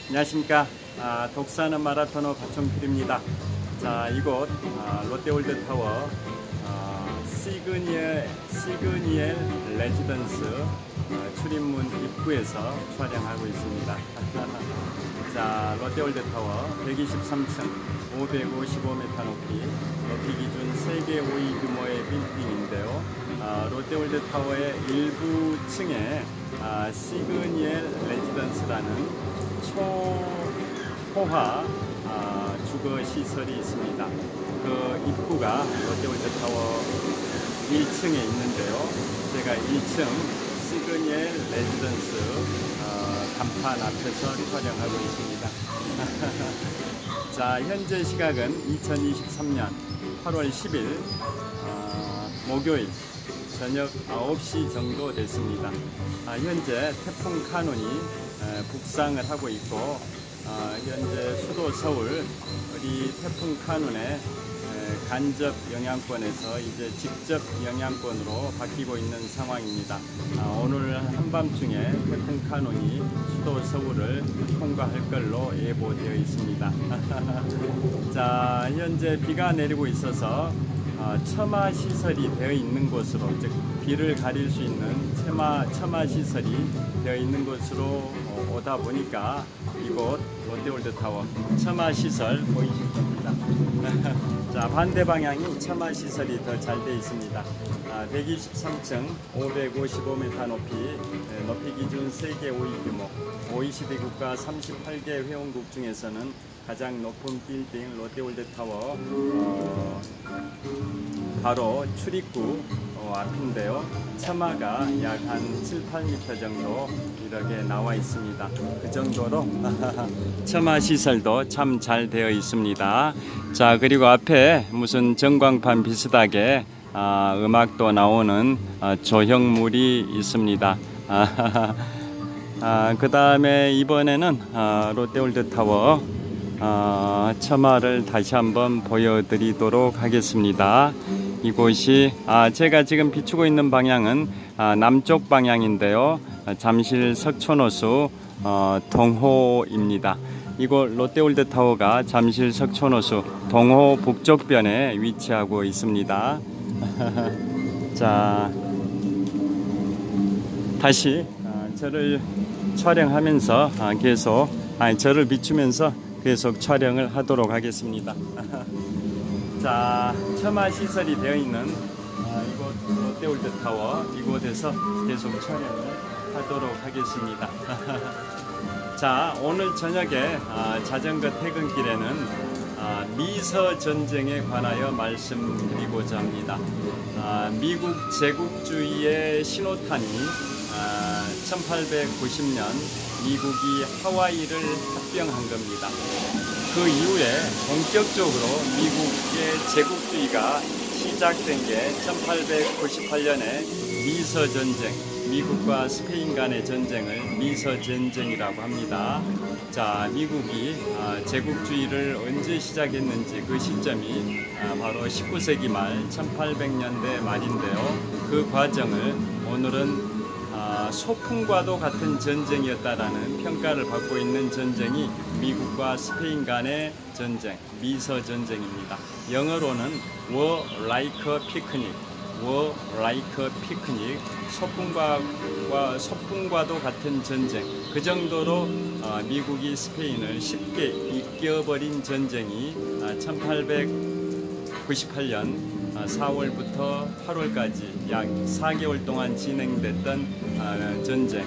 안녕하십니까. 독사는 마라토너 박종필입니다. 자, 이곳 롯데월드타워 시그니엘 레지던스 출입문 입구에서 촬영하고 있습니다. 자, 롯데월드타워 123층 555m 높이, 높이 기준 세계 5위 규모의 빌딩인데요. 롯데월드타워의 일부 층에 시그니엘 레지던스라는 초호화 주거 시설이 있습니다. 그 입구가 롯데월드타워 1층에 있는데요. 제가 1층 시그니엘 레지던스 간판 앞에서 촬영하고 있습니다. 자, 현재 시각은 2023년 8월 10일 목요일 저녁 9시 정도 됐습니다. 현재 태풍 카눈이 북상을 하고 있고, 현재 수도 서울 우리 태풍 카눈의 간접 영향권에서 이제 직접 영향권으로 바뀌고 있는 상황입니다. 오늘 한밤중에 태풍 카눈이 수도 서울을 통과할 걸로 예보되어 있습니다. 자, 현재 비가 내리고 있어서 처마 시설이 되어 있는 곳으로, 즉 비를 가릴 수 있는 처마 시설이 되어 있는 곳으로 오다 보니까 이곳 롯데월드타워 처마 시설 보이실 겁니다. 자, 반대 방향이 처마 시설이 더 잘 되어 있습니다. 123층 555m 높이, 높이 기준 세계 5위 규모, OECD 국가 38개 회원국 중에서는 가장 높은 빌딩 롯데월드타워 바로 출입구 앞인데요. 처마가 약 한 7, 8m 정도 이렇게 나와 있습니다. 그 정도로 처마 시설도 참 잘 되어 있습니다. 자, 그리고 앞에 무슨 전광판 비슷하게 음악도 나오는 조형물이 있습니다. 그 다음에 이번에는 롯데월드타워 처마를 다시 한번 보여드리도록 하겠습니다. 이곳이 제가 지금 비추고 있는 방향은 남쪽 방향인데요. 잠실 석촌호수 동호입니다. 이곳 롯데월드타워가 잠실 석촌호수 동호 북쪽변에 위치하고 있습니다. 자, 다시 저를 촬영하면서 계속 저를 비추면서 계속 촬영을 하도록 하겠습니다. 자, 처마 시설이 되어 있는 이곳 롯데월드타워 이곳에서 계속 촬영을 하도록 하겠습니다. 자, 오늘 저녁에 자전거 퇴근길에는 미서 전쟁에 관하여 말씀드리고자 합니다. 미국 제국주의의 신호탄이 1890년 미국이 하와이를 합병한 겁니다. 그 이후에 본격적으로 미국의 제국주의가 시작된 게 1898년에 미서전쟁, 미국과 스페인 간의 전쟁을 미서전쟁이라고 합니다. 자, 미국이 제국주의를 언제 시작했는지 그 시점이 바로 19세기 말 1800년대 말인데요. 그 과정을 오늘은 소풍과도 같은 전쟁이었다라는 평가를 받고 있는 전쟁이 미국과 스페인 간의 전쟁, 미서 전쟁입니다. 영어로는 War Like a Picnic, War Like a Picnic, 소풍과도 같은 전쟁. 그 정도로 미국이 스페인을 쉽게 이겨버린 전쟁이 1898년 4월부터 8월까지 약 4개월 동안 진행됐던 전쟁,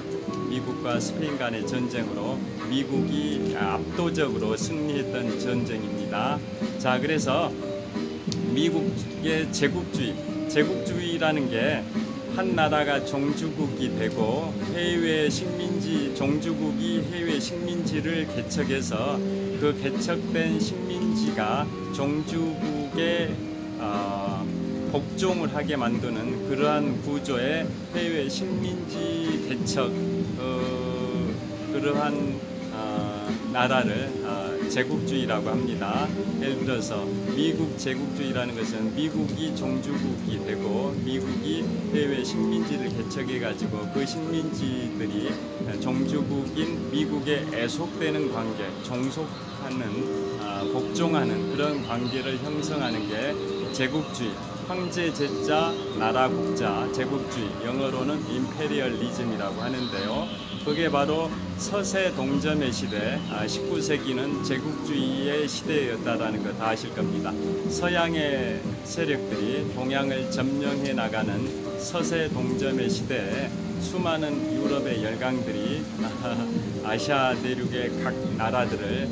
미국과 스페인 간의 전쟁으로 미국이 압도적으로 승리했던 전쟁입니다. 자, 그래서 미국의 제국주의라는 게 한 나라가 종주국이 되고 해외 식민지, 종주국이 해외 식민지를 개척해서 그 개척된 식민지가 종주국의 복종을 하게 만드는 그러한 구조의 해외 식민지 개척, 그러한 나라를 제국주의라고 합니다. 예를 들어서 미국 제국주의라는 것은 미국이 종주국이 되고 미국이 해외 식민지를 개척해 가지고 그 식민지들이 종주국인 미국에 애속되는 관계, 종속하는 복종하는 그런 관계를 형성하는 게 제국주의, 황제 제자 나라 국자 제국주의, 영어로는 임페리얼리즘이라고 하는데요. 그게 바로 서세 동점의 시대, 19세기는 제국주의의 시대였다라는 거 다 아실 겁니다. 서양의 세력들이 동양을 점령해 나가는 서세 동점의 시대에 수많은 유럽의 열강들이 아시아 대륙의 각 나라들을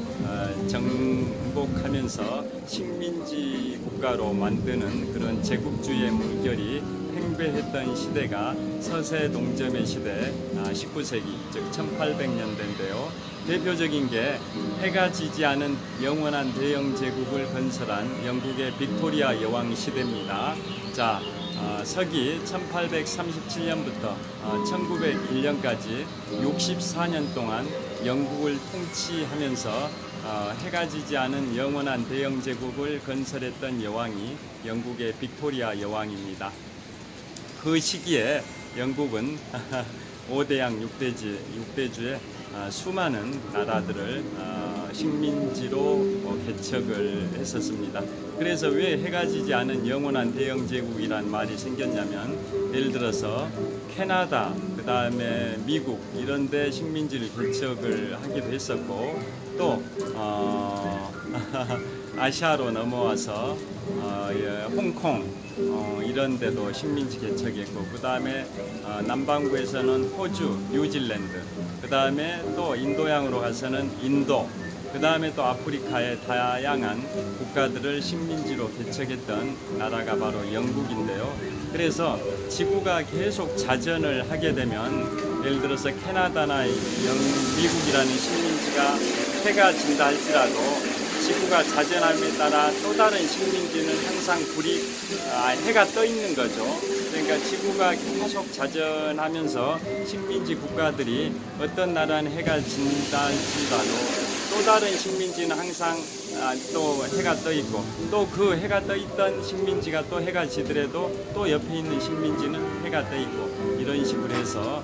정복하면서 식민지 국가로 만드는 그런 제국주의의 물결이 팽배했던 시대가 서세 동점의 시대, 19세기 즉 1800년대인데요. 대표적인 게 해가 지지 않은 영원한 대영 제국을 건설한 영국의 빅토리아 여왕 시대입니다. 자, 서기 1837년부터 1901년까지 64년 동안 영국을 통치하면서 해가 지지 않은 영원한 대영 제국을 건설했던 여왕이 영국의 빅토리아 여왕입니다. 그 시기에 영국은 5대양 6대주의 수많은 나라들을 식민지로 개척을 했었습니다. 그래서 왜 해가 지지 않은 영원한 대영 제국이란 말이 생겼냐면, 예를 들어서 캐나다, 그 다음에 미국 이런 데 식민지를 개척을 하기도 했었고, 또 아시아로 넘어와서 홍콩 이런 데도 식민지 개척했고, 그 다음에 남반구에서는 호주, 뉴질랜드, 그 다음에 또 인도양으로 가서는 인도, 그 다음에 또 아프리카의 다양한 국가들을 식민지로 개척했던 나라가 바로 영국인데요. 그래서 지구가 계속 자전을 하게 되면, 예를 들어서 캐나다나 미국이라는 식민지가 해가 진다 할지라도 지구가 자전함에 따라 또 다른 식민지는 항상 해가 떠 있는 거죠. 그러니까 지구가 계속 자전하면서 식민지 국가들이 어떤 나라는 해가 진다 할지라도 또 다른 식민지는 항상 또 해가 떠 있고, 또 그 해가 떠 있던 식민지가 또 해가 지더라도 또 옆에 있는 식민지는 해가 떠 있고, 이런 식으로 해서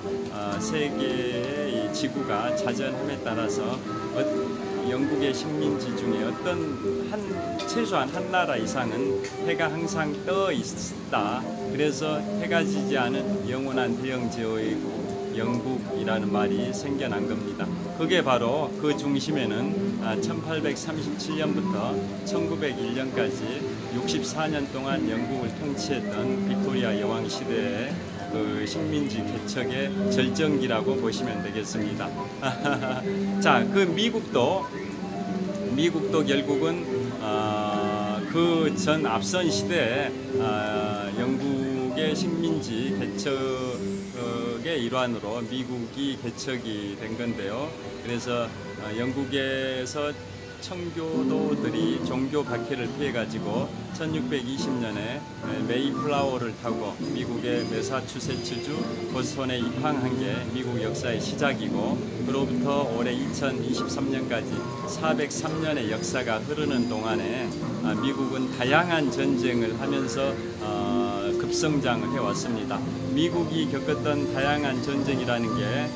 세계의 이 지구가 자전함에 따라서 영국의 식민지 중에 최소한 한 나라 이상은 해가 항상 떠 있다. 그래서 해가 지지 않은 영원한 대영 제국이고 영국이라는 말이 생겨난 겁니다. 그게 바로 그 중심에는 1837년부터 1901년까지 64년 동안 영국을 통치했던 빅토리아 여왕 시대의 그 식민지 개척의 절정기라고 보시면 되겠습니다. 자, 그 미국도 결국은 그 전 앞선 시대에 영국의 식민지 개척의 일환으로 미국이 개척이 된 건데요. 그래서 영국에서 청교도들이 종교 박해를 피해 가지고 1620년에 메이플라워를 타고 미국의 매사추세츠주 보스턴에 입항한 게 미국 역사의 시작이고, 그로부터 올해 2023년까지 403년의 역사가 흐르는 동안에 미국은 다양한 전쟁을 하면서 급성장을 해왔습니다. 미국이 겪었던 다양한 전쟁이라는 게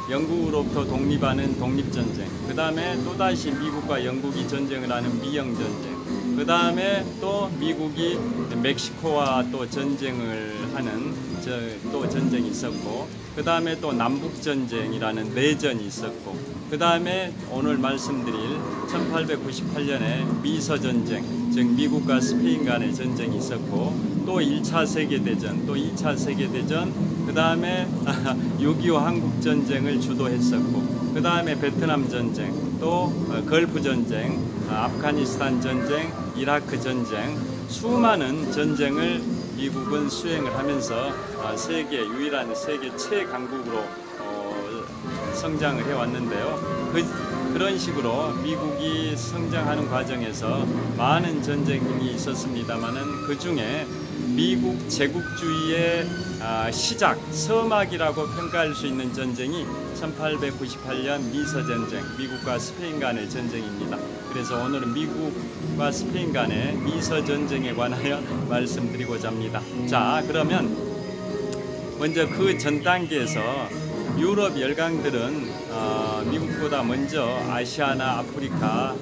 영국으로부터 독립하는 독립전쟁, 그 다음에 또다시 미국과 영국이 전쟁을 하는 미영전쟁, 그 다음에 또 미국이 멕시코와 또 전쟁을 하는 또 전쟁이 있었고, 그 다음에 또 남북전쟁이라는 내전이 있었고, 그 다음에 오늘 말씀드릴 1898년에 미서전쟁, 즉 미국과 스페인 간의 전쟁이 있었고, 또 1차 세계대전, 또 2차 세계대전, 그 다음에 6.25 한국전쟁을 주도했었고, 그 다음에 베트남 전쟁, 또 걸프 전쟁, 아프가니스탄 전쟁, 이라크 전쟁, 수많은 전쟁을 미국은 수행을 하면서 유일한 세계 최강국으로 성장을 해왔는데요. 그런 식으로 미국이 성장하는 과정에서 많은 전쟁이 있었습니다만은 그 중에 미국 제국주의의 시작, 서막이라고 평가할 수 있는 전쟁이 1898년 미서전쟁, 미국과 스페인 간의 전쟁입니다. 그래서 오늘은 미국과 스페인 간의 미서전쟁에 관하여 말씀드리고자 합니다. 자, 그러면 먼저 그 전 단계에서 유럽 열강들은 미국보다 먼저 아시아나 아프리카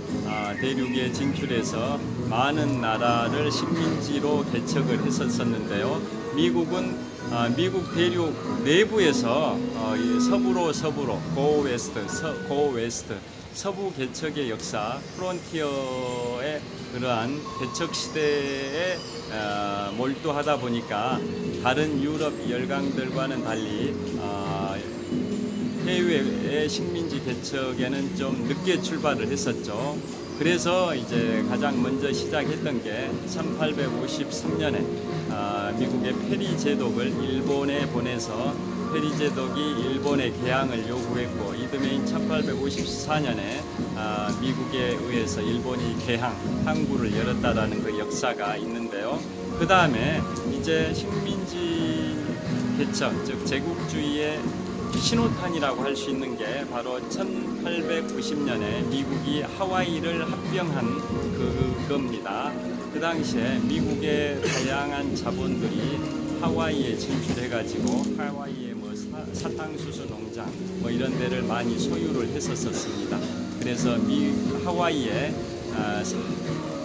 대륙에 진출해서 많은 나라를 식민지로 개척을 했었는데요. 미국은 미국 대륙 내부에서 서부로 고 웨스트 서부 개척의 역사, 프론티어의 그러한 개척 시대에 몰두하다 보니까 다른 유럽 열강들과는 달리 해외의 식민지 개척에는 좀 늦게 출발을 했었죠. 그래서 이제 가장 먼저 시작했던 게 1853년에 미국의 페리 제독을 일본에 보내서 페리 제독이 일본의 개항을 요구했고, 이듬해인 1854년에 미국에 의해서 일본이 개항, 항구를 열었다라는 그 역사가 있는데요. 그 다음에 이제 식민지 개척, 즉 제국주의의 신호탄이라고 할 수 있는 게 바로 1890년에 미국이 하와이를 합병한 그겁니다. 그 당시에 미국의 다양한 자본들이 하와이에 진출해가지고 하와이의 사탕수수 농장 이런 데를 많이 소유를 했었습니다. 그래서 하와이에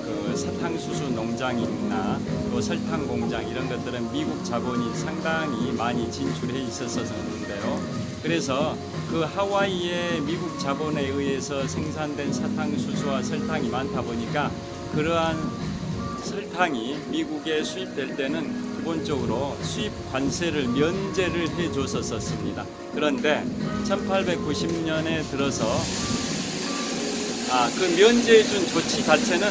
그 사탕수수 농장이나 또 설탕 공장 이런 것들은 미국 자본이 상당히 많이 진출해 있었는데요. 그래서 그 하와이의 미국 자본에 의해서 생산된 사탕수수와 설탕이 많다 보니까 그러한 설탕이 미국에 수입될 때는 기본적으로 수입 관세를 면제를 해줬었습니다. 그런데 1890년에 들어서 그 면제해준 조치 자체는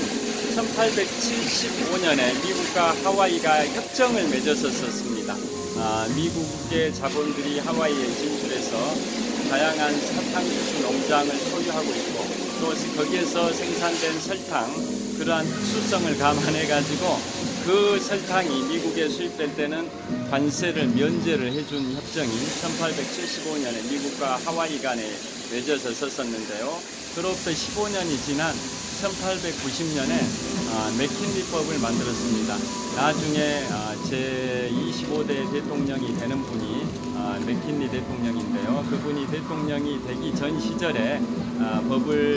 1875년에 미국과 하와이가 협정을 맺었었습니다. 미국의 자본들이 하와이에 진출해서 다양한 사탕수수 농장을 소유하고 있고, 또 거기에서 생산된 설탕, 그러한 특수성을 감안해 가지고 그 설탕이 미국에 수입될 때는 관세를 면제를 해준 협정이 1875년에 미국과 하와이 간에 맺어졌었는데요. 그로부터 15년이 지난 1890년에 맥킨리법을 만들었습니다. 나중에 제25대 대통령이 되는 분이 맥킨리 대통령인데요. 그분이 대통령이 되기 전 시절에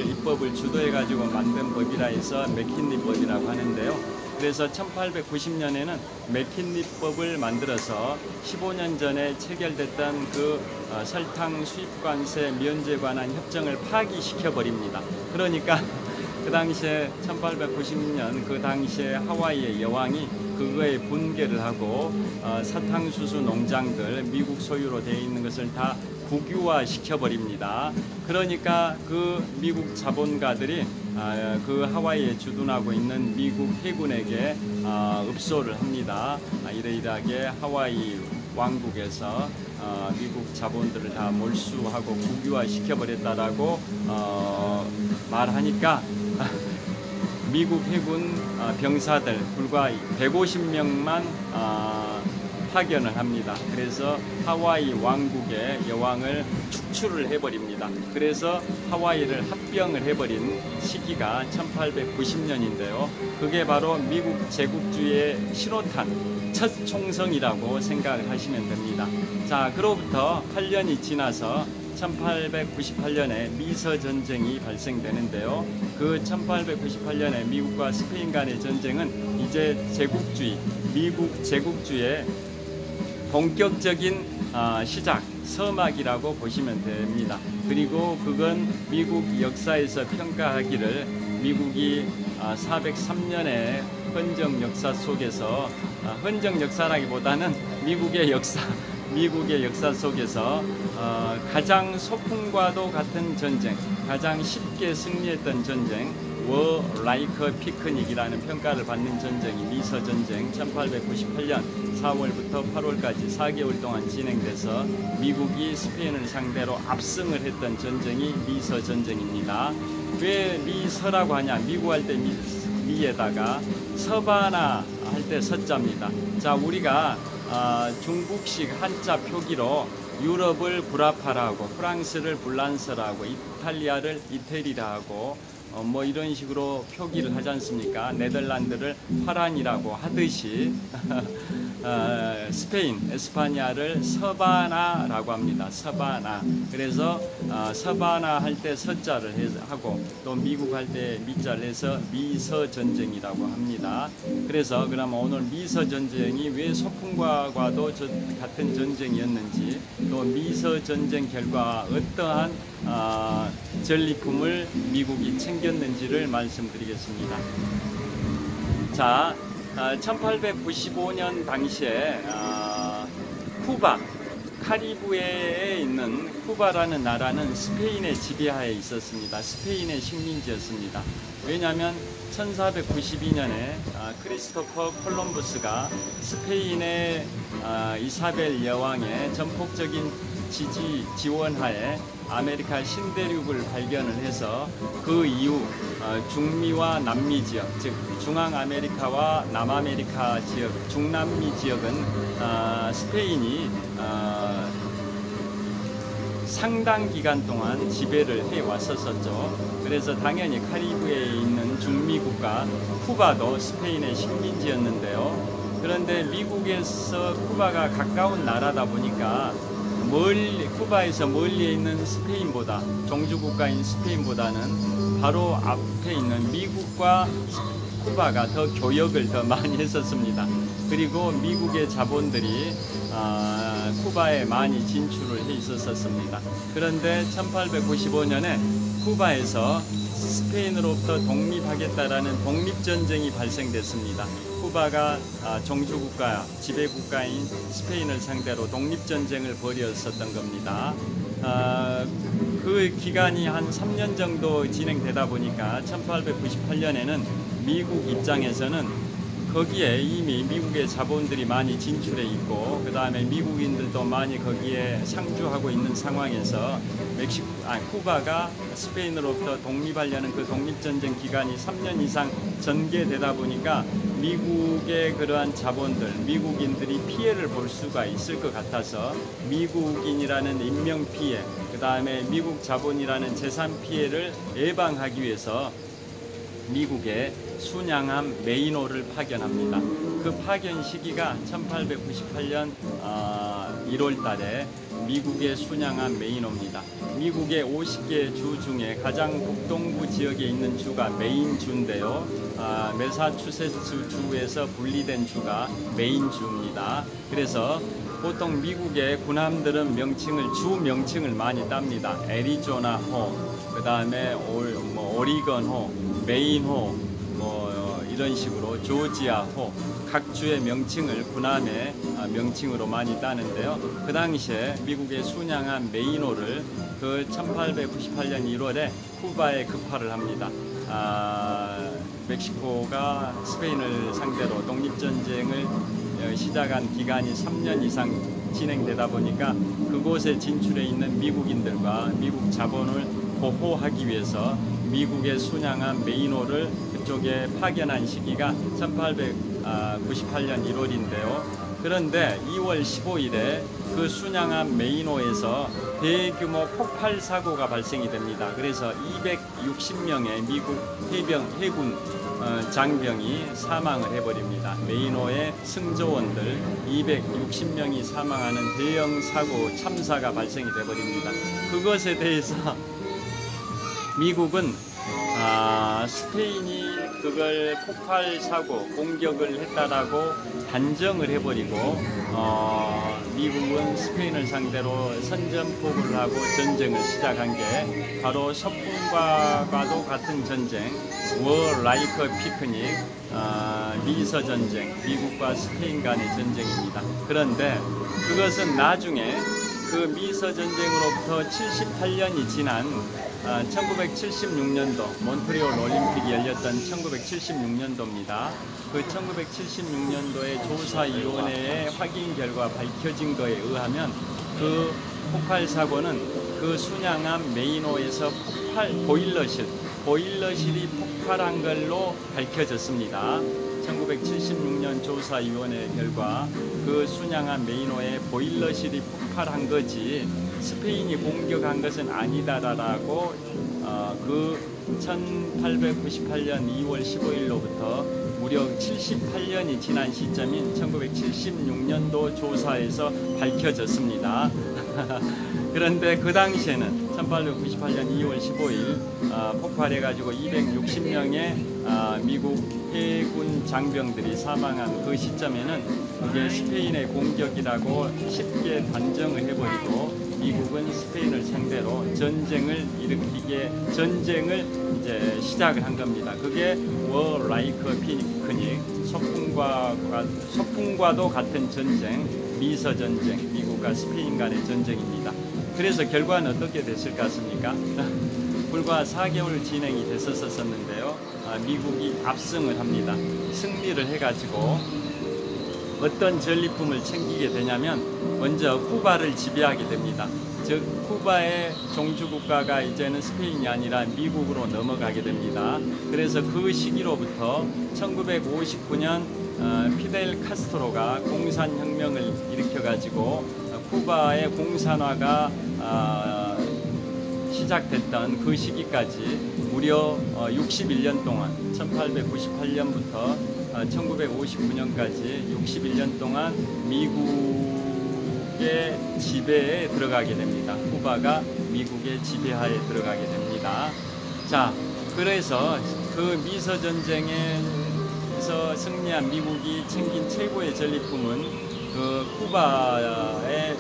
입법을 주도해가지고 만든 법이라 해서 맥킨리법이라고 하는데요. 그래서 1890년에는 맥킨리법을 만들어서 15년 전에 체결됐던 그 설탕 수입관세 면제 관한 협정을 파기시켜 버립니다. 그러니까 그 당시에 1890년 그 당시에 하와이의 여왕이 그거에 분개를 하고 사탕수수 농장들 미국 소유로 되어 있는 것을 다 국유화 시켜버립니다. 그러니까 그 미국 자본가들이 그 하와이에 주둔하고 있는 미국 해군에게 읍소를 합니다. 이러이러하게 하와이 왕국에서 미국 자본들을 다 몰수하고 국유화 시켜버렸다라고 말하니까 미국 해군 병사들 불과 150명만 파견을 합니다. 그래서 하와이 왕국의 여왕을 축출을 해버립니다. 그래서 하와이를 합병을 해버린 시기가 1890년인데요. 그게 바로 미국 제국주의의 신호탄, 첫 총성이라고 생각을 하시면 됩니다. 자, 그로부터 8년이 지나서 1898년에 미서전쟁이 발생되는데요. 그 1898년에 미국과 스페인 간의 전쟁은 이제 미국 제국주의의 본격적인 시작, 서막이라고 보시면 됩니다. 그리고 그건 미국 역사에서 평가하기를 미국이 403년의 헌정 역사 속에서 헌정 역사라기보다는 미국의 역사 속에서 가장 소풍과도 같은 전쟁, 가장 쉽게 승리했던 전쟁, 워 라이커 피크닉이라는 평가를 받는 전쟁이 미서전쟁 1898년 4월부터 8월까지 4개월 동안 진행돼서 미국이 스페인을 상대로 압승을 했던 전쟁이 미서전쟁입니다. 왜 미서라고 하냐? 미국 할 때 미에다가 서바나 할 때 서자입니다. 자, 우리가 중국식 한자 표기로 유럽을 구라파라고, 프랑스를 불란서라고, 이탈리아를 이태리라 하고, 뭐 이런 식으로 표기를 하지 않습니까? 네덜란드를 파란이라고 하듯이 스페인, 에스파냐를 서바나라고 합니다. 서바나. 그래서 서바나 할 때 서자를 하고, 또 미국 할 때 미자를 해서 미서전쟁이라고 합니다. 그래서 그러면 오늘 미서전쟁이 왜 소풍과도 같은 전쟁이었는지, 또 미서전쟁 결과 어떠한 전리품을 미국이 챙겼는지를 말씀드리겠습니다. 자, 1895년 당시에 쿠바, 카리브해에 있는 쿠바라는 나라는 스페인의 지배하에 있었습니다. 스페인의 식민지였습니다. 왜냐하면 1492년에 크리스토퍼 콜럼부스가 스페인의 이사벨 여왕의 전폭적인 지원하에 아메리카 신대륙을 발견을 해서 그 이후 중미와 남미 지역, 즉 중앙아메리카와 남아메리카 지역, 중남미 지역은 스페인이 상당 기간 동안 지배를 해왔었죠. 그래서 당연히 카리브해에 있는 중미 국가 쿠바도 스페인의 식민지였는데요. 그런데 미국에서 쿠바가 가까운 나라다 보니까 쿠바에서 멀리에 있는 스페인보다, 종주국가인 스페인보다는 바로 앞에 있는 미국과 쿠바가 더 교역을 더 많이 했었습니다. 그리고 미국의 자본들이 쿠바에 많이 진출을 해 있었습니다. 그런데 1895년에 쿠바에서 스페인으로부터 독립하겠다라는 독립전쟁이 발생됐습니다. 쿠바가 종주국가, 지배국가인 스페인을 상대로 독립전쟁을 벌였었던 겁니다. 그 기간이 한 3년 정도 진행되다 보니까 1898년에는 미국 입장에서는 거기에 이미 미국의 자본들이 많이 진출해 있고, 그 다음에 미국인들도 많이 거기에 상주하고 있는 상황에서 쿠바가 스페인으로부터 독립하려는 그 독립전쟁 기간이 3년 이상 전개되다 보니까 미국의 그러한 자본들, 미국인들이 피해를 볼 수가 있을 것 같아서 미국인이라는 인명 피해, 그 다음에 미국 자본이라는 재산 피해를 예방하기 위해서 미국에 순양함 메이노를 파견합니다. 그 파견 시기가 1898년 1월 달에 미국의 순양함 메이노입니다. 미국의 50개 주 중에 가장 북동부 지역에 있는 주가 메인주인데요. 매사추세츠 주에서 분리된 주가 메인주입니다. 그래서 보통 미국의 군함들은 주 명칭을 많이 땁니다. 애리조나호, 그 다음에 오리건호, 메인호, 이런 식으로 조지아호, 각 주의 명칭을 군함의 명칭으로 많이 따는데요. 그 당시에 미국의 순양함 메이노를 그 1898년 1월에 쿠바에 급파를 합니다. 멕시코가 스페인을 상대로 독립전쟁을 시작한 기간이 3년 이상 진행되다 보니까 그곳에 진출해 있는 미국인들과 미국 자본을 보호하기 위해서 미국의 순양함 메이노를 그쪽에 파견한 시기가 1898년 1월인데요. 그런데 2월 15일에 그 순양함 메이노에서 대규모 폭발 사고가 발생이 됩니다. 그래서 260명의 미국 해군 장병이 사망을 해버립니다. 메이노의 승조원들 260명이 사망하는 대형 사고, 참사가 발생이 돼버립니다. 그것에 대해서 미국은 스페인이 그걸 폭발 사고, 공격을 했다라고 단정을 해버리고 미국은 스페인을 상대로 선전포고를 하고 전쟁을 시작한 게 바로 서풍과도 같은 전쟁, War Like a Picnic, 미서전쟁, 미국과 스페인 간의 전쟁입니다. 그런데 그것은 나중에 그 미서전쟁으로부터 78년이 지난 1976년도 몬트리올 올림픽이 열렸던 1976년도입니다. 그 1976년도의 조사위원회의 확인 결과 밝혀진 것에 의하면 그 폭발 사고는 그 순양함 메이노에서 보일러실이 폭발한 걸로 밝혀졌습니다. 1976년 조사위원회 결과 그 순양한 메이노에 보일러실이 폭발한 거지 스페인이 공격한 것은 아니다라고 그 1898년 2월 15일로부터 무려 78년이 지난 시점인 1976년도 조사에서 밝혀졌습니다. 그런데 그 당시에는 1898년 2월 15일 폭발해가지고 260명의 미국 해군 장병들이 사망한 그 시점에는 이게 스페인의 공격이라고 쉽게 단정을 해버리고 미국은 스페인을 상대로 전쟁을 이제 시작을 한 겁니다. 그게 워 라이크 피크닉, 소풍과도 같은 전쟁, 미서 전쟁, 미국과 스페인 간의 전쟁입니다. 그래서 결과는 어떻게 됐을 것 같습니까? 불과 4개월 진행이 됐었는데요. 미국이 압승을 합니다. 승리를 해가지고 어떤 전리품을 챙기게 되냐면 먼저 쿠바를 지배하게 됩니다. 즉 쿠바의 종주국가가 이제는 스페인이 아니라 미국으로 넘어가게 됩니다. 그래서 그 시기로부터 1959년 피델 카스트로가 공산혁명을 일으켜가지고 쿠바의 공산화가 시작됐던 그 시기까지 무려 61년 동안 1898년부터 1959년까지 61년 동안 미국의 지배에 들어가게 됩니다. 쿠바가 미국의 지배하에 들어가게 됩니다. 자, 그래서 그 미서전쟁에서 승리한 미국이 챙긴 최고의 전리품은 그 쿠바의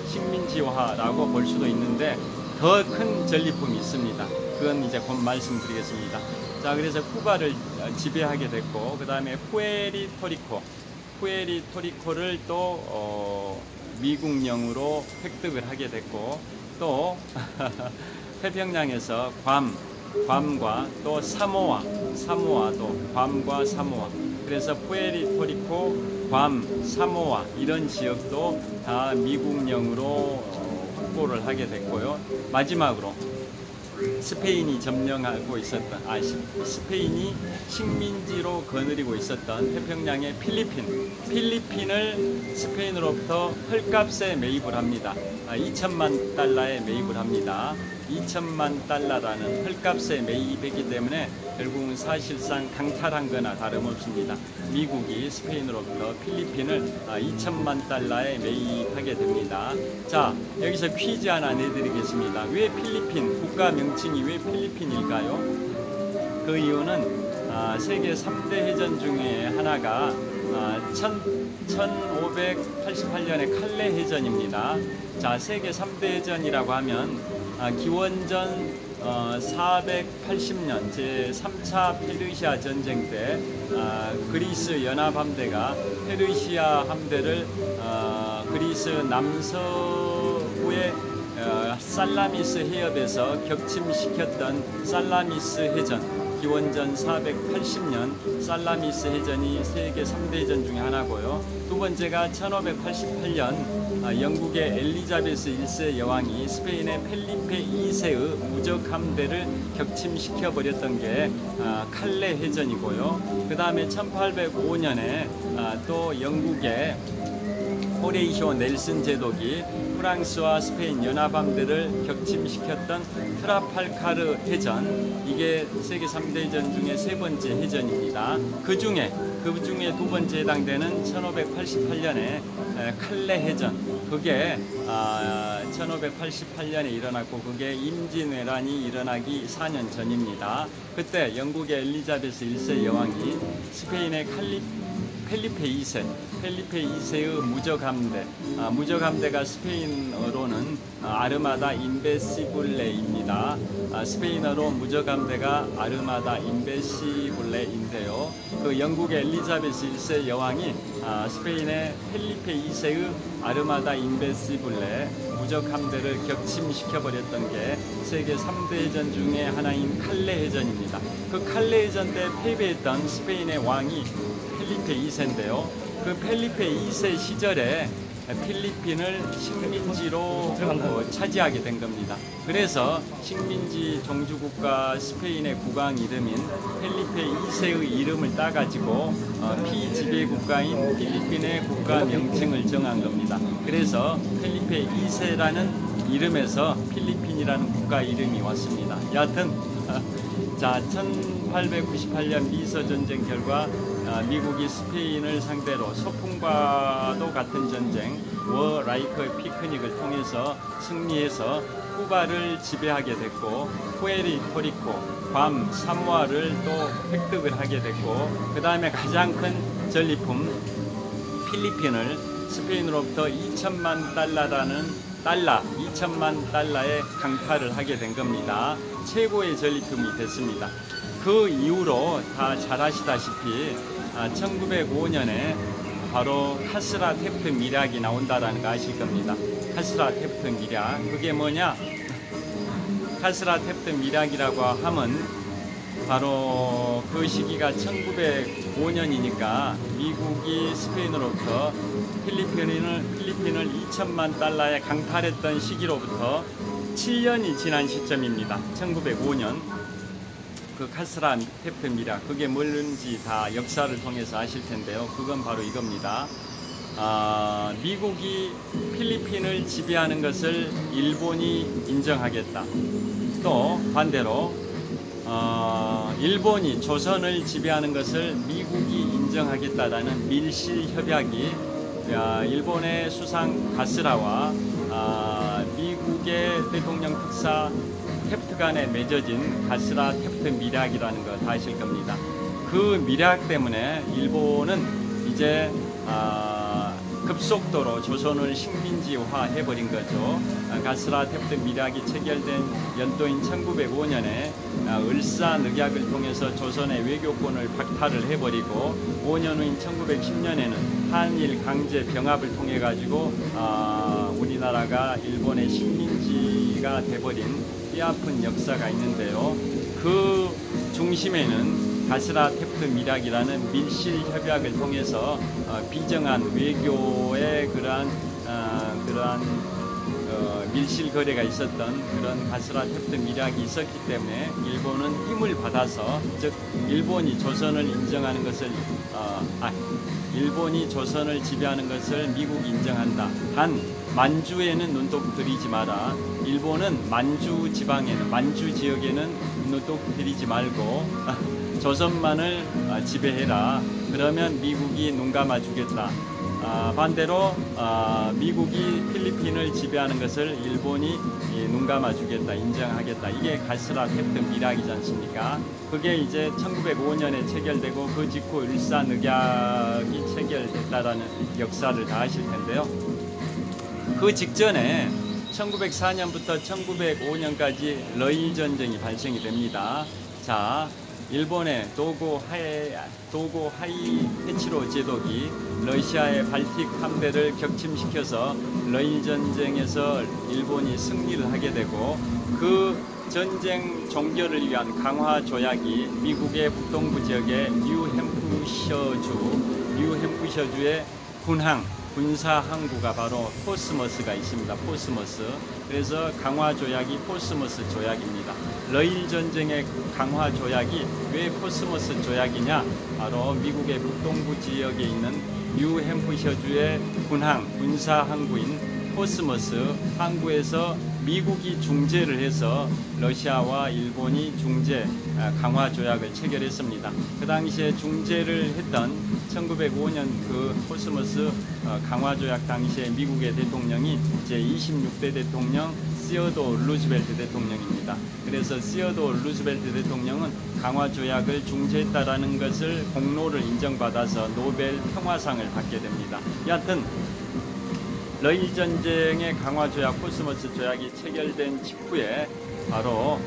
식민지화라고 볼 수도 있는데 더 큰 전리품이 있습니다. 그건 이제 곧 말씀드리겠습니다. 자, 그래서 쿠바를 지배하게 됐고, 그 다음에 푸에르토리코를 또 미국령으로 획득을 하게 됐고, 또 태평양에서 괌과 또 사모아도 괌과 사모아. 그래서 푸에르토리코, 괌, 사모아 이런 지역도 다 미국령으로 확보를 하게 됐고요. 마지막으로 스페인이 점령하고 있었던 스페인이 식민지로 거느리고 있었던 태평양의 필리핀을 스페인으로부터 헐값에 매입을 합니다. 2천만 달러에 매입을 합니다. 2천만 달러라는 헐값에 매입했기 때문에 결국은 사실상 강탈한 거나 다름없습니다. 미국이 스페인으로부터 필리핀을 2천만 달러에 매입하게 됩니다. 자, 여기서 퀴즈 하나 내드리겠습니다. 왜 필리핀, 국가 명칭이 왜 필리핀일까요? 그 이유는 세계 3대 해전 중에 하나가 1588년의 칼레 해전입니다. 자, 세계 3대 해전이라고 하면 기원전 480년 제3차 페르시아 전쟁 때 그리스 연합함대가 페르시아 함대를 그리스 남서부의 살라미스 해협에서 격침시켰던 살라미스 해전, 기원전 480년 살라미스 해전이 세계 3대 해전 중에 하나고요. 두 번째가 1588년 영국의 엘리자베스 1세 여왕이 스페인의 펠리페 2세의 무적 함대를 격침시켜 버렸던 게 칼레 해전이고요. 그 다음에 1805년에 또 영국의 호레이쇼 넬슨 제독이 프랑스와 스페인 연합함대를 격침시켰던 트라팔카르 해전, 이게 세계 3대 해전 중에 세 번째 해전입니다. 그 중에 두 번째 해당되는 1588년에 칼레 해전, 그게 1588년에 일어났고 그게 임진왜란이 일어나기 4년 전입니다. 그때 영국의 엘리자베스 1세 여왕이 스페인의 펠리페 2세의 무적함대가 스페인어로는 아르마다 인베시블레입니다. 스페인어로 무적함대가 아르마다 인베시블레인데요. 그 영국의 엘리자베스 1세 여왕이 스페인의 펠리페 2세의 아르마다 인베시블레 무적함대를 격침시켜버렸던 게 세계 3대 해전 중에 하나인 칼레 해전입니다. 그 칼레 해전 때 패배했던 스페인의 왕이 펠리페 2세인데요. 그 펠리페 2세 시절에 필리핀을 식민지로 차지하게 된 겁니다. 그래서 식민지 종주국가 스페인의 국왕 이름인 펠리페 2세의 이름을 따가지고 피지배 국가인 필리핀의 국가 명칭을 정한 겁니다. 그래서 펠리페 2세라는 이름에서 필리핀이라는 국가 이름이 왔습니다. 여하튼 자, 1898년 미서전쟁 결과 미국이 스페인을 상대로 소풍과도 같은 전쟁 워 라이커 피크닉을 통해서 승리해서 쿠바를 지배하게 됐고 푸에르토리코, 괌, 사모아를 또 획득을 하게 됐고 그 다음에 가장 큰 전리품 필리핀을 스페인으로부터 2천만 달러의 강탈을 하게 된 겁니다. 최고의 전리품이 됐습니다. 그 이후로 다 잘 아시다시피 1905년에 바로 카스라 테프트 미략이 나온다라는 거 아실 겁니다. 카스라 테프트 미략, 그게 뭐냐? 카스라 테프트 미략이라고 하면 바로 그 시기가 1905년이니까 미국이 스페인으로부터 필리핀을 2천만 달러에 강탈했던 시기로부터 7년이 지난 시점입니다. 1905년 그 카스라 테프트 미략, 그게 뭔지 다 역사를 통해서 아실 텐데요. 그건 바로 이겁니다. 미국이 필리핀을 지배하는 것을 일본이 인정하겠다. 또 반대로 일본이 조선을 지배하는 것을 미국이 인정하겠다라는 밀실협약이 일본의 수상 가스라와 미국의 대통령 특사 테프트 간에 맺어진 가스라 테프트 미략이라는 거 다 아실 겁니다. 그 미략 때문에 일본은 이제 급속도로 조선을 식민지화 해버린 거죠. 가스라 테프트 미략이 체결된 연도인 1905년에 을사늑약을 통해서 조선의 외교권을 박탈을 해버리고 5년 후인 1910년에는 한일 강제 병합을 통해 가지고 우리나라가 일본의 식민지가 돼버린 뼈아픈 역사가 있는데요. 그 중심에는 가스라 테프트 미략이라는 밀실 협약을 통해서 비정한 외교의 그러한 밀실 거래가 있었던 그런 가스라 테프트 미략이 있었기 때문에 일본은 힘을 받아서, 즉 일본이 조선을 인정하는 것을 일본이 조선을 지배하는 것을 미국이 인정한다. 단 만주에는 눈독 들이지 마라. 일본은 만주 지방에는, 만주 지역에는 눈독 들이지 말고 조선만을 지배해라. 그러면 미국이 눈 감아 주겠다. 반대로 미국이 필리핀을 지배하는 것을 일본이 눈 감아 주겠다, 인정하겠다. 이게 가스라 테프트 미략이지 않습니까? 그게 이제 1905년에 체결되고 그 직후 을사늑약이 체결됐다라는 역사를 다 아실 텐데요. 그 직전에 1904년부터 1905년까지 러일 전쟁이 발생이 됩니다. 자, 일본의 도고 하이테치로 제독이 러시아의 발틱 함대를 격침시켜서 러일 전쟁에서 일본이 승리를 하게 되고, 그 전쟁 종결을 위한 강화 조약이 미국의 북동부 지역의 뉴햄프셔주의 군사 항구가 바로 포스머스가 있습니다. 포스머스. 그래서 강화 조약이 포스머스 조약입니다. 러일 전쟁의 강화 조약이 왜 포스머스 조약이냐? 바로 미국의 북동부 지역에 있는 뉴햄프셔주의 군사 항구인 포스머스 항구에서 미국이 중재를 해서 러시아와 일본이 중재 강화 조약을 체결했습니다. 그 당시에 중재를 했던 1905년 그 포스머스 강화 조약 당시에 미국의 대통령이 제26대 대통령 시어도 루즈벨트 대통령입니다. 그래서 시어도 루즈벨트 대통령은 강화 조약을 중재했다라는 것을 공로를 인정받아서 노벨 평화상을 받게 됩니다. 여하튼 러일 전쟁의 강화 조약, 포스머스 조약이 체결된 직후에 바로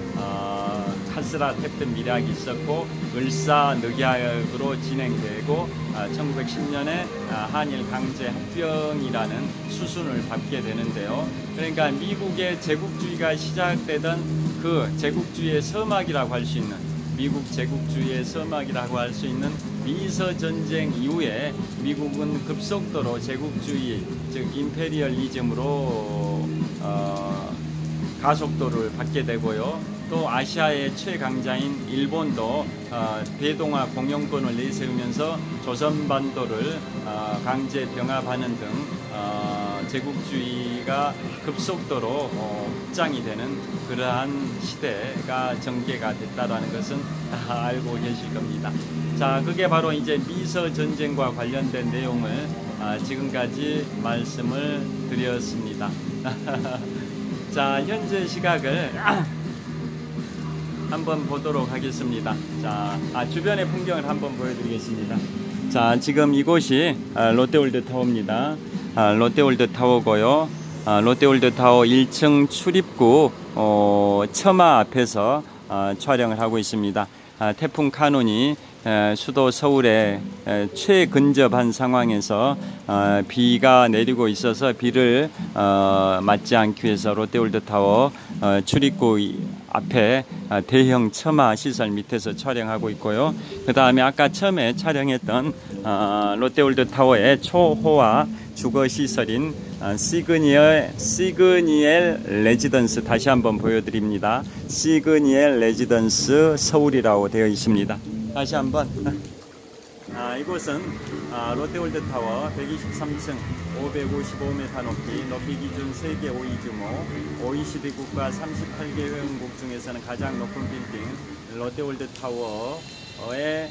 카스라 테프트 미략이 있었고, 을사늑약으로 진행되고 1910년에 한일 강제 합병이라는 수순을 밟게 되는데요. 그러니까 미국의 제국주의가 시작되던 그 제국주의의 서막이라고 할 수 있는 미국 제국주의의 서막이라고 할 수 있는 미서 전쟁 이후에 미국은 급속도로 제국주의, 즉 임페리얼리즘으로 가속도를 받게 되고요. 또 아시아의 최강자인 일본도 대동아 공영권을 내세우면서 조선반도를 강제 병합하는 등 제국주의가 급속도로 확장이 되는 그러한 시대가 전개가 됐다라는 것은 알고 계실 겁니다. 자, 그게 바로 이제 미서 전쟁과 관련된 내용을 지금까지 말씀을 드렸습니다. 자, 현재 시각을 한번 보도록 하겠습니다. 자, 주변의 풍경을 한번 보여드리겠습니다. 자, 지금 이곳이 롯데월드 타워입니다. 롯데월드 타워고요. 롯데월드 타워 1층 출입구 처마 앞에서 촬영을 하고 있습니다. 태풍 카눈이 수도 서울에 최근접한 상황에서 비가 내리고 있어서 비를 맞지 않기 위해서 롯데월드 타워 출입구 앞에 대형 처마 시설 밑에서 촬영하고 있고요. 그 다음에 아까 처음에 촬영했던 롯데월드 타워의 초호화 주거시설인 시그니엘 레지던스 다시 한번 보여드립니다. 시그니엘 레지던스 서울이라고 되어 있습니다. 다시 한번 이곳은 롯데월드 타워 123층 555m 높이 기준 세계 5위 규모 OECD 국가 38개 회원국 중에서는 가장 높은 빌딩 롯데월드 타워의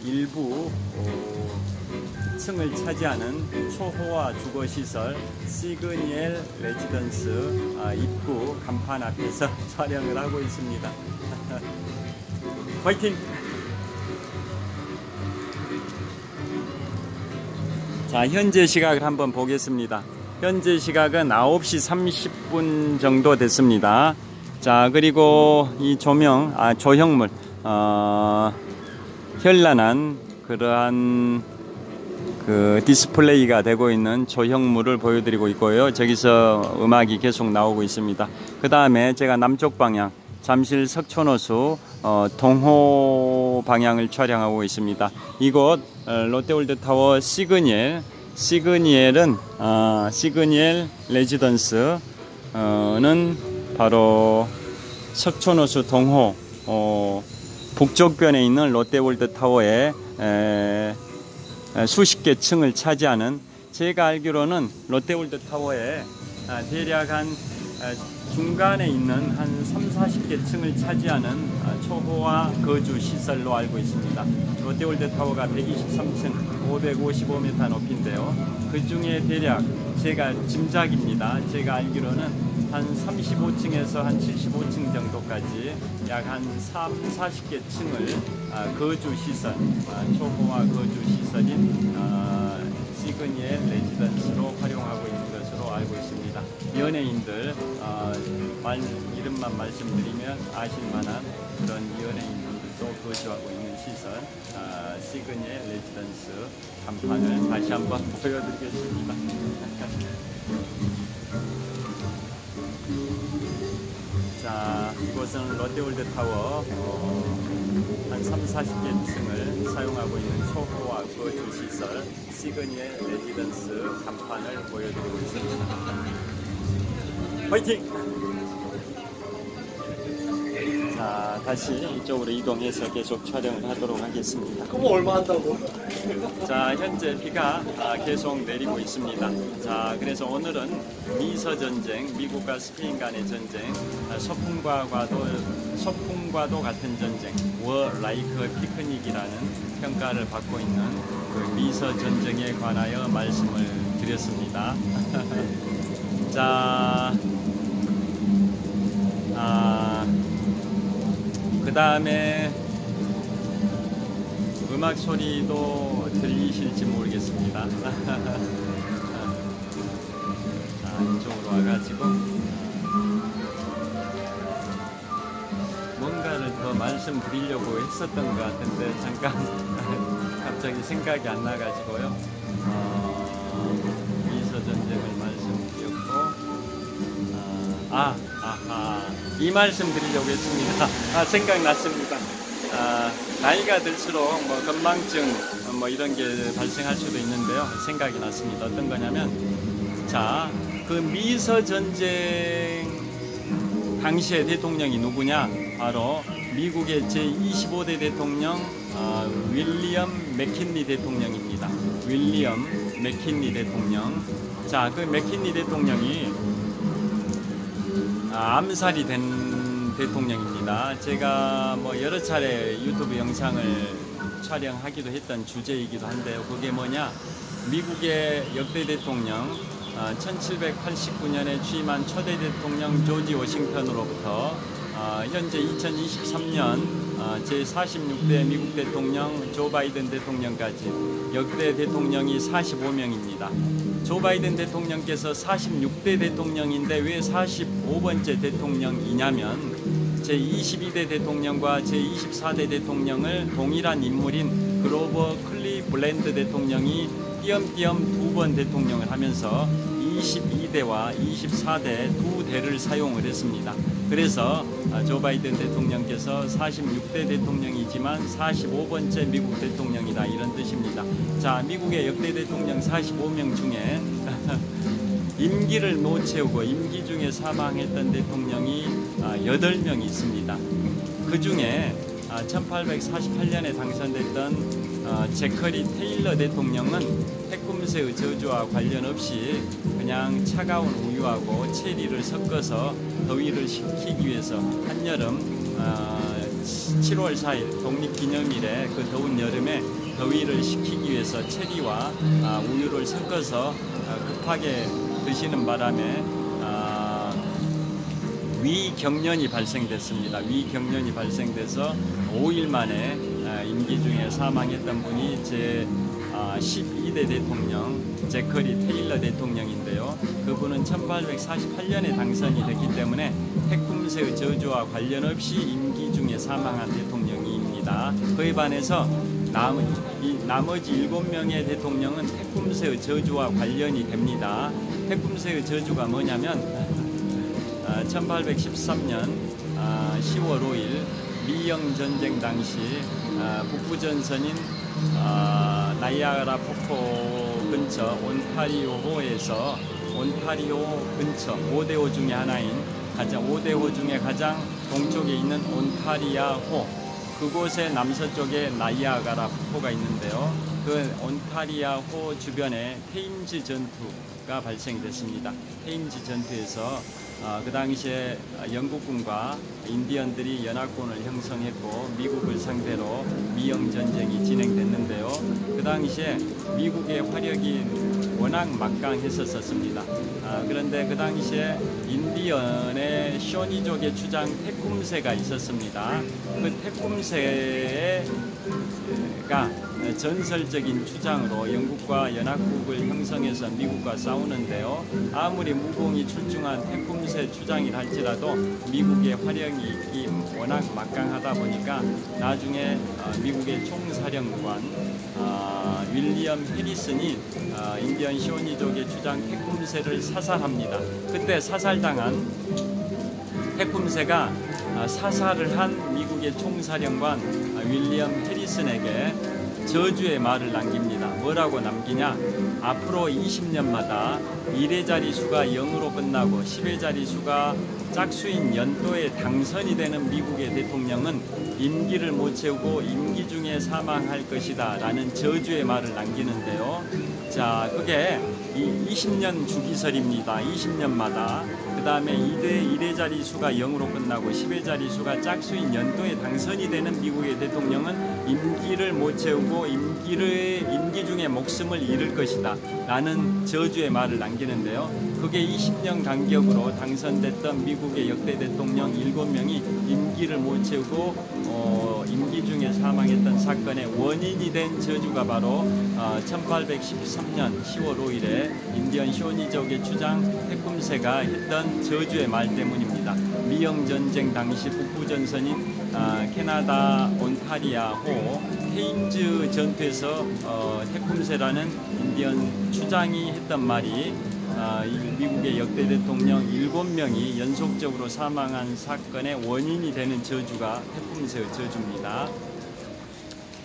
일부 층을 차지하는 초호화 주거시설 시그니엘 레지던스 입구 간판 앞에서 촬영을 하고 있습니다. 화이팅! 자, 현재 시각을 한번 보겠습니다. 현재 시각은 9시 30분 정도 됐습니다. 자, 그리고 이 조명, 조형물, 현란한 그러한 디스플레이가 되고 있는 조형물을 보여드리고 있고요. 저기서 음악이 계속 나오고 있습니다. 그 다음에 제가 남쪽 방향, 잠실 석촌호수 동호 방향을 촬영하고 있습니다. 이곳 롯데월드 타워 시그니엘은 시그니엘 레지던스는 바로 석촌호수 동호 북쪽변에 있는 롯데월드 타워의 수십 개 층을 차지하는, 제가 알기로는 롯데월드 타워에 대략 한 중간에 있는 한 30-40개 층을 차지하는 초호화 거주 시설로 알고 있습니다. 롯데월드 타워가 123층 555m 높이인데요. 그 중에 대략 제가 짐작입니다. 제가 알기로는 한 35층에서 한 75층 정도까지 약 한 30-40개 층을 거주 시설, 초호화 거주 시설인 시그니엘 레지던스로 활용하고 있는 것으로 알고 있습니다. 연예인들 이름만 말씀드리면 아실만한 그런 연예인들도 거주하고 있는 시설 시그니엘 레지던스 간판을 다시 한번 보여드리겠습니다. 자, 이곳은 롯데월드 타워 한 30-40개 층을 사용하고 있는 초호화 거주 시설 시그니엘 레지던스 간판을 보여드리고 있습니다. 화이팅! 자, 다시 이쪽으로 이동해서 계속 촬영을 하도록 하겠습니다. 그럼 얼마 한다고? 자, 현재 비가 계속 내리고 있습니다. 자, 그래서 오늘은 미서 전쟁, 미국과 스페인 간의 전쟁, 소풍과도 같은 전쟁, 워 라이크 피크닉이라는 평가를 받고 있는 그 미서 전쟁에 관하여 말씀을 드렸습니다. 자, 그 다음에 음악 소리도 들리실지 모르겠습니다. 자, 이쪽으로 와가지고 뭔가를 더 말씀드리려고 했었던 것 같은데 잠깐 갑자기 생각이 안 나가지고요. 미서 전쟁을 말씀드렸고, 이 말씀 드리려고 했습니다. 생각났습니다. 나이가 들수록 뭐 건망증 뭐 이런 게 발생할 수도 있는데요. 생각이 났습니다. 어떤 거냐면, 자, 그 미서 전쟁 당시의 대통령이 누구냐? 바로 미국의 제25대 대통령 윌리엄 맥킨리 대통령입니다. 윌리엄 맥킨리 대통령. 자, 그 맥킨리 대통령이 암살이 된 대통령입니다. 제가 뭐 여러 차례 유튜브 영상을 촬영하기도 했던 주제이기도 한데요. 그게 뭐냐? 미국의 역대 대통령 1789년에 취임한 초대 대통령 조지 워싱턴으로부터 현재 2023년 제46대 미국 대통령 조 바이든 대통령까지 역대 대통령이 45명입니다. 조 바이든 대통령께서 46대 대통령인데 왜 45번째 대통령이냐면, 제22대 대통령과 제24대 대통령을 동일한 인물인 그로버 클리블랜드 대통령이 띄엄띄엄 두 번 대통령을 하면서 22대와 24대 두 대를 사용을 했습니다. 그래서 조 바이든 대통령께서 46대 대통령이지만 45번째 미국 대통령이다, 이런 뜻입니다. 자, 미국의 역대 대통령 45명 중에 임기를 못 채우고 임기 중에 사망했던 대통령이 8명이 있습니다. 그 중에 1848년에 당선됐던 제커리 테일러 대통령은 핵꿈새의 저주와 관련 없이 그냥 차가운 우유하고 체리를 섞어서 더위를 식히기 위해서 한여름 7월 4일 독립기념일에 그 더운 여름에 더위를 식히기 위해서 체리와 우유를 섞어서 급하게 드시는 바람에 위경련이 발생됐습니다. 위경련이 발생돼서 5일 만에 임기 중에 사망했던 분이 제12대 대통령 제커리 테일러 대통령인데요. 그분은 1848년에 당선이 됐기 때문에 핵꿈새의 저주와 관련 없이 임기 중에 사망한 대통령입니다. 그에 반해서 나머지 7명의 대통령은 핵꿈새의 저주와 관련이 됩니다. 핵꿈새의 저주가 뭐냐면 1813년 10월 5일 미영 전쟁 당시 북부전선인 나이아가라 폭포 근처 온타리오호에서 온타리오 근처 5대호 중에 하나인 5대호 중에 가장 동쪽에 있는 온타리아호, 그곳의 남서쪽에 나이아가라 폭포가 있는데요. 그 온타리아호 주변에 테임즈 전투가 발생됐습니다. 테임즈 전투에서 그 당시에 영국군과 인디언들이 연합군을 형성했고 미국을 상대로 미영 전쟁이 진행됐는데요. 그 당시에 미국의 화력이 워낙 막강했었습니다. 그런데 그 당시에 인디언의 쇼니족의 주장 태쿰세가 있었습니다. 그 태쿰세가 전설적인 주장으로 영국과 연합국을 형성해서 미국과 싸우는데요. 아무리 무공이 출중한 태쿰세 주장이라 할지라도 미국의 화력이 워낙 막강하다 보니까 나중에 미국의 총사령관 윌리엄 해리슨이 인디언 쇼니족의 주장 태쿰세를 사살합니다. 그때 사살당한 태쿰세가 사살을 한 미국의 총사령관 윌리엄 해리슨에게 저주의 말을 남깁니다. 뭐라고 남기냐? 앞으로 20년마다 1의 자리수가 0으로 끝나고 10의 자리수가 짝수인 연도에 당선이 되는 미국의 대통령은 임기를 못 채우고 임기 중에 사망할 것이다 라는 저주의 말을 남기는데요. 자, 그게 20년 주기설입니다. 20년마다. 그 다음에 1의 자리수가 0으로 끝나고 10의 자리수가 짝수인 연도에 당선이 되는 미국의 대통령은 임기를 못 채우고 임기 중에 목숨을 잃을 것이다 라는 저주의 말을 남기는데요. 그게 20년 간격으로 당선됐던 미국의 역대 대통령 7명이 임기를 못 채우고 임기 중에 사망했던 사건의 원인이 된 저주가 바로 1813년 10월 5일에 인디언 쇼니족의 주장 태쿰세가 했던 저주의 말 때문입니다. 미영전쟁 당시 북부전선인 캐나다 온타리아호 테임즈 전투에서 태쿰세라는 인디언 추장이 했던 말이 미국의 역대 대통령 7명이 연속적으로 사망한 사건의 원인이 되는 저주가 태풍새 저주입니다.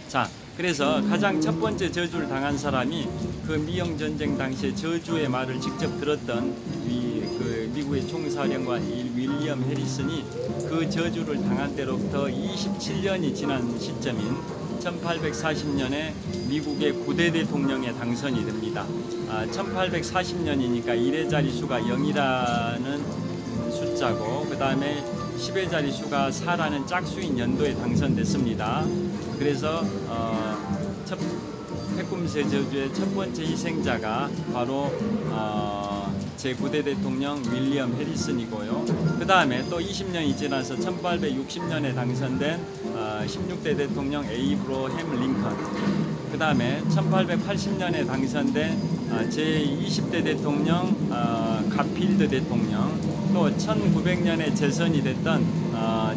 자, 그래서 가장 첫 번째 저주를 당한 사람이 그 미영 전쟁 당시에 저주의 말을 직접 들었던 미국의 총사령관 윌리엄 해리슨이 그 저주를 당한 때로부터 27년이 지난 시점인 1840년에 미국의 9대 대통령에 당선이 됩니다. 1840년이니까 1의 자리수가 0이라는 숫자고, 그 다음에 10의 자리수가 4라는 짝수인 연도에 당선됐습니다. 그래서 태꿈새 저주의 첫 번째 희생자가 바로 제9대 대통령 윌리엄 해리슨이고요. 그 다음에 또 20년이 지나서 1860년에 당선된 16대 대통령 에이브러햄 링컨, 그 다음에 1880년에 당선된 제20대 대통령 가필드 대통령, 또 1900년에 재선이 됐던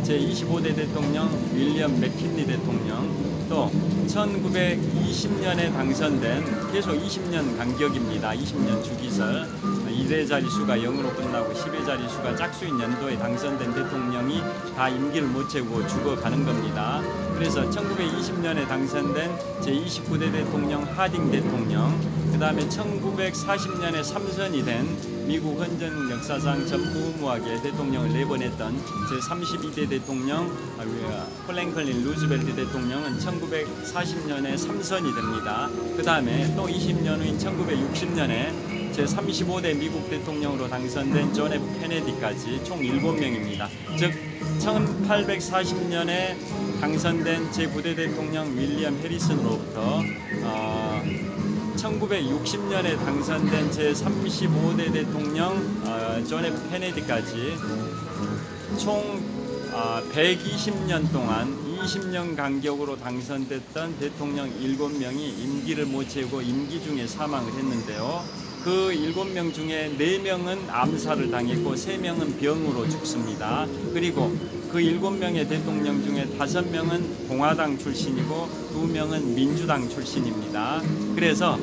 제25대 대통령 윌리엄 맥킨리 대통령, 또 1920년에 당선된, 계속 20년 간격입니다. 20년 주기설, 1의 자리수가 0으로 끝나고 10의 자리수가 짝수인 연도에 당선된 대통령이 다 임기를 못 채우고 죽어가는 겁니다. 그래서 1920년에 당선된 제29대 대통령 하딩 대통령, 그 다음에 1940년에 3선이 된 미국 헌정 역사상 전무후무하게 대통령을 4번 했던 제32대 대통령 프랭클린 루즈벨트 대통령은 1940년에 3선이 됩니다. 그 다음에 또 20년 후인 1960년에 제35대 미국 대통령으로 당선된 존 F 케네디까지 총 7명입니다. 즉 1840년에 당선된 제9대 대통령 윌리엄 해리슨으로부터 1960년에 당선된 제35대 대통령 존 F 케네디까지 총 120년 동안 20년 간격으로 당선됐던 대통령 7명이 임기를 못 채우고 임기 중에 사망을 했는데요. 그 7명 중에 4명은 암살을 당했고 3명은 병으로 죽습니다. 그리고 그 7명의 대통령 중에 5명은 공화당 출신이고 2명은 민주당 출신입니다. 그래서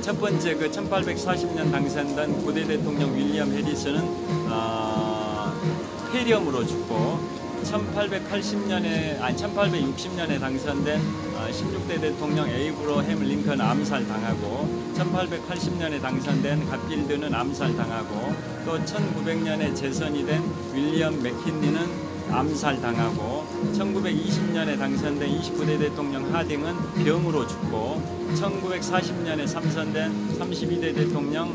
첫 번째 그 1840년 당선된 9대 대통령 윌리엄 해리슨은 폐렴으로 죽고, 1860년에 당선된 16대 대통령 에이브러햄 링컨 암살당하고, 1880년에 당선된 가필드는 암살당하고, 또 1900년에 재선이 된 윌리엄 맥킨리는 암살당하고, 1920년에 당선된 29대 대통령 하딩은 병으로 죽고, 1940년에 삼선된 32대 대통령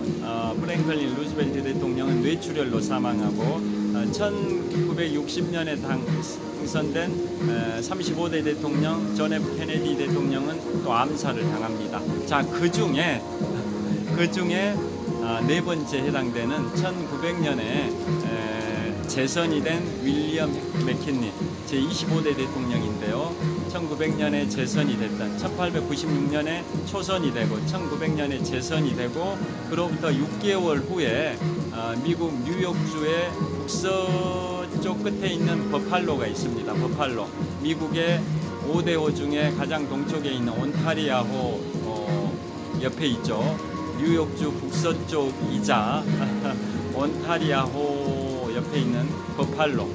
프랭클린 루즈벨트 대통령은 뇌출혈로 사망하고, 1960년에 당선된 35대 대통령 존 F 케네디 대통령은 또 암살을 당합니다. 자, 그 중에 네 번째 해당되는 1900년에 재선이 된 윌리엄 맥킨리 제25대 대통령인데요. 1900년에 재선이 됐던 1896년에 초선이 되고 1900년에 재선이 되고, 그로부터 6개월 후에 미국 뉴욕주의 북서쪽 끝에 있는 버팔로가 있습니다. 버팔로, 미국의 5대호 중에 가장 동쪽에 있는 온타리아호 옆에 있죠. 뉴욕주 북서쪽이자 온타리아호 옆에 있는 버팔로